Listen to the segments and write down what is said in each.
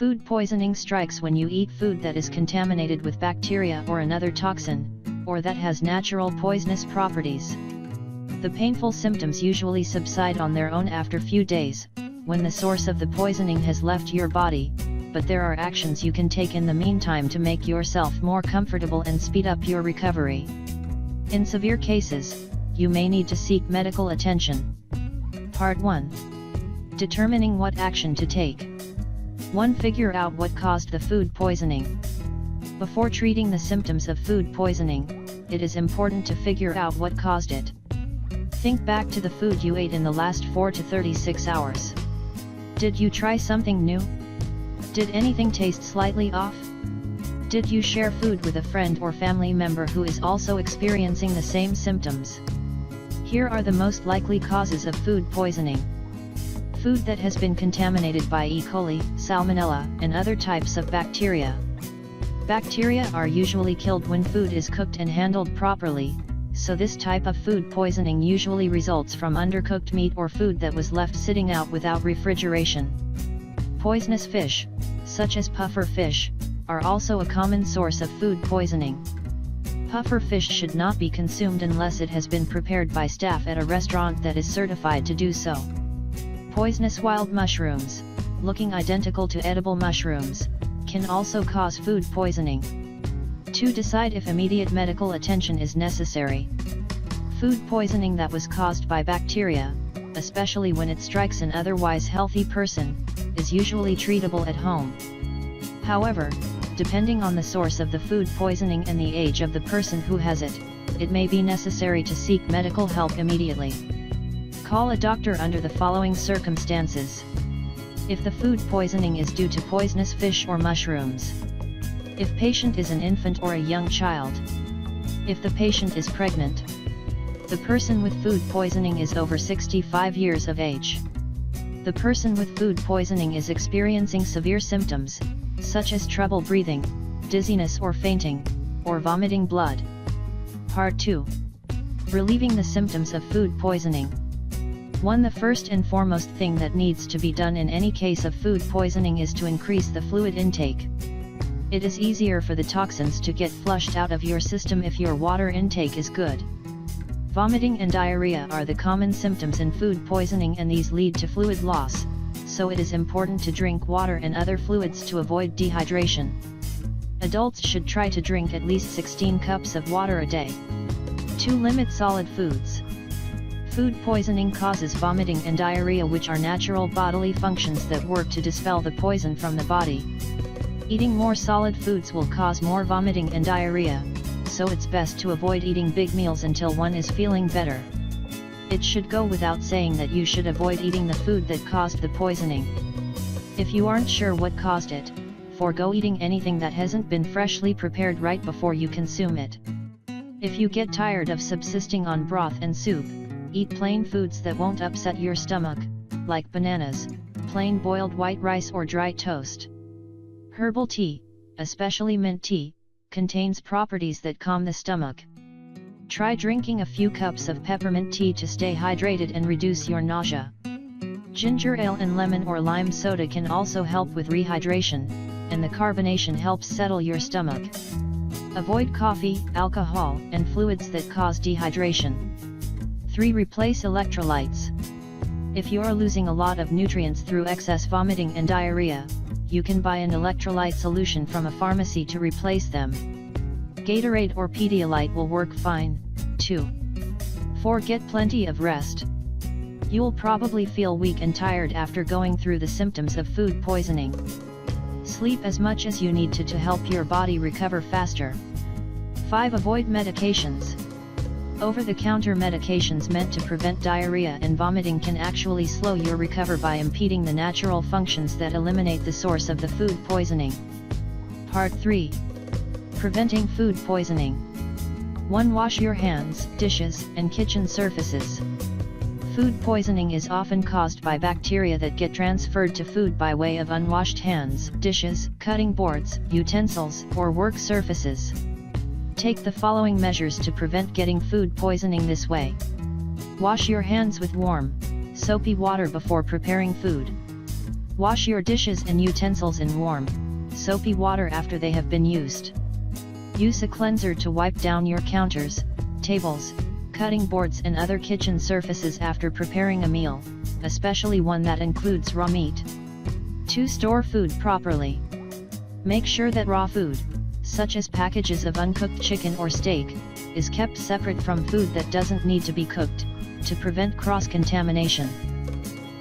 Food poisoning strikes when you eat food that is contaminated with bacteria or another toxin, or that has natural poisonous properties. The painful symptoms usually subside on their own after few days, when the source of the poisoning has left your body, but there are actions you can take in the meantime to make yourself more comfortable and speed up your recovery. In severe cases, you may need to seek medical attention. Part 1. Determining what action to take. 1. Figure out what caused the food poisoning. Before treating the symptoms of food poisoning, it is important to figure out what caused it. Think back to the food you ate in the last 4 to 36 hours. Did you try something new? Did anything taste slightly off? Did you share food with a friend or family member who is also experiencing the same symptoms? Here are the most likely causes of food poisoning. Food that has been contaminated by E. coli, salmonella, and other types of bacteria. Bacteria are usually killed when food is cooked and handled properly, so this type of food poisoning usually results from undercooked meat or food that was left sitting out without refrigeration. Poisonous fish, such as puffer fish, are also a common source of food poisoning. Puffer fish should not be consumed unless it has been prepared by staff at a restaurant that is certified to do so. Poisonous wild mushrooms, looking identical to edible mushrooms, can also cause food poisoning. 2. Decide if immediate medical attention is necessary. Food poisoning that was caused by bacteria, especially when it strikes an otherwise healthy person, is usually treatable at home. However, depending on the source of the food poisoning and the age of the person who has it, it may be necessary to seek medical help immediately. Call a doctor under the following circumstances. If the food poisoning is due to poisonous fish or mushrooms. If patient is an infant or a young child. If the patient is pregnant. The person with food poisoning is over 65 years of age. The person with food poisoning is experiencing severe symptoms, such as trouble breathing, dizziness or fainting, or vomiting blood. Part 2. Relieving the symptoms of food poisoning. 1. The first and foremost thing that needs to be done in any case of food poisoning is to increase the fluid intake. It is easier for the toxins to get flushed out of your system if your water intake is good. Vomiting and diarrhea are the common symptoms in food poisoning, and these lead to fluid loss, so it is important to drink water and other fluids to avoid dehydration. Adults should try to drink at least 16 cups of water a day. 2. Limit solid foods. Food poisoning causes vomiting and diarrhea, which are natural bodily functions that work to dispel the poison from the body. Eating more solid foods will cause more vomiting and diarrhea, so it's best to avoid eating big meals until one is feeling better. It should go without saying that you should avoid eating the food that caused the poisoning. If you aren't sure what caused it, forego eating anything that hasn't been freshly prepared right before you consume it. If you get tired of subsisting on broth and soup, eat plain foods that won't upset your stomach, like bananas, plain boiled white rice or dry toast. Herbal tea, especially mint tea, contains properties that calm the stomach. Try drinking a few cups of peppermint tea to stay hydrated and reduce your nausea. Ginger ale and lemon or lime soda can also help with rehydration, and the carbonation helps settle your stomach. Avoid coffee, alcohol, and fluids that cause dehydration. 3. Replace electrolytes. If you are losing a lot of nutrients through excess vomiting and diarrhea, you can buy an electrolyte solution from a pharmacy to replace them. Gatorade or Pedialyte will work fine. 2. 4. Get plenty of rest. You'll probably feel weak and tired after going through the symptoms of food poisoning. Sleep as much as you need to help your body recover faster. 5. Avoid medications. Over-the-counter medications meant to prevent diarrhea and vomiting can actually slow your recovery by impeding the natural functions that eliminate the source of the food poisoning. Part 3. Preventing food poisoning. 1. Wash your hands, dishes, and kitchen surfaces. Food poisoning is often caused by bacteria that get transferred to food by way of unwashed hands, dishes, cutting boards, utensils, or work surfaces. Take the following measures to prevent getting food poisoning this way. Wash your hands with warm, soapy water before preparing food. Wash your dishes and utensils in warm, soapy water after they have been used. Use a cleanser to wipe down your counters, tables, cutting boards and other kitchen surfaces after preparing a meal, especially one that includes raw meat. To store food properly. Make sure that raw food, such as packages of uncooked chicken or steak, is kept separate from food that doesn't need to be cooked, to prevent cross-contamination.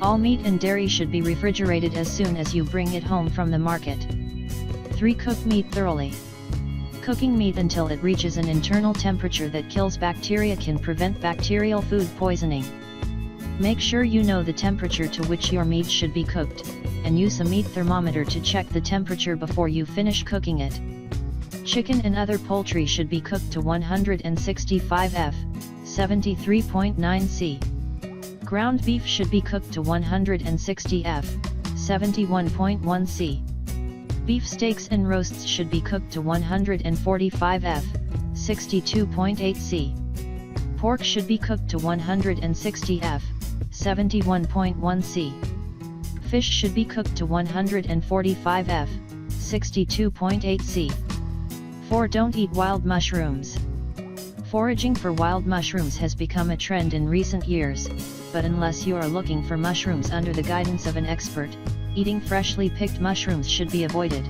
All meat and dairy should be refrigerated as soon as you bring it home from the market. 3. Cook meat thoroughly. Cooking meat until it reaches an internal temperature that kills bacteria can prevent bacterial food poisoning. Make sure you know the temperature to which your meat should be cooked, and use a meat thermometer to check the temperature before you finish cooking it. Chicken and other poultry should be cooked to 165 F, 73.9 C. Ground beef should be cooked to 160 F, 71.1 C. Beef steaks and roasts should be cooked to 145 F, 62.8 C. Pork should be cooked to 160 F, 71.1 C. Fish should be cooked to 145 F, 62.8 C. 4. Don't eat wild mushrooms. Foraging for wild mushrooms has become a trend in recent years, but unless you are looking for mushrooms under the guidance of an expert, eating freshly picked mushrooms should be avoided.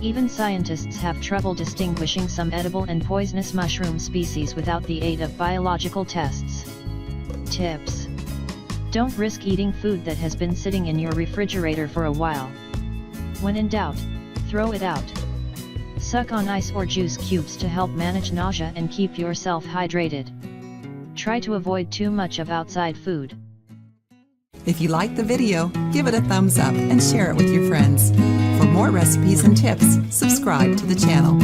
Even scientists have trouble distinguishing some edible and poisonous mushroom species without the aid of biological tests. Tips: don't risk eating food that has been sitting in your refrigerator for a while. When in doubt, throw it out. Suck on ice or juice cubes to help manage nausea and keep yourself hydrated. Try to avoid too much of outside food. If you liked the video, give it a thumbs up and share it with your friends. For more recipes and tips, subscribe to the channel.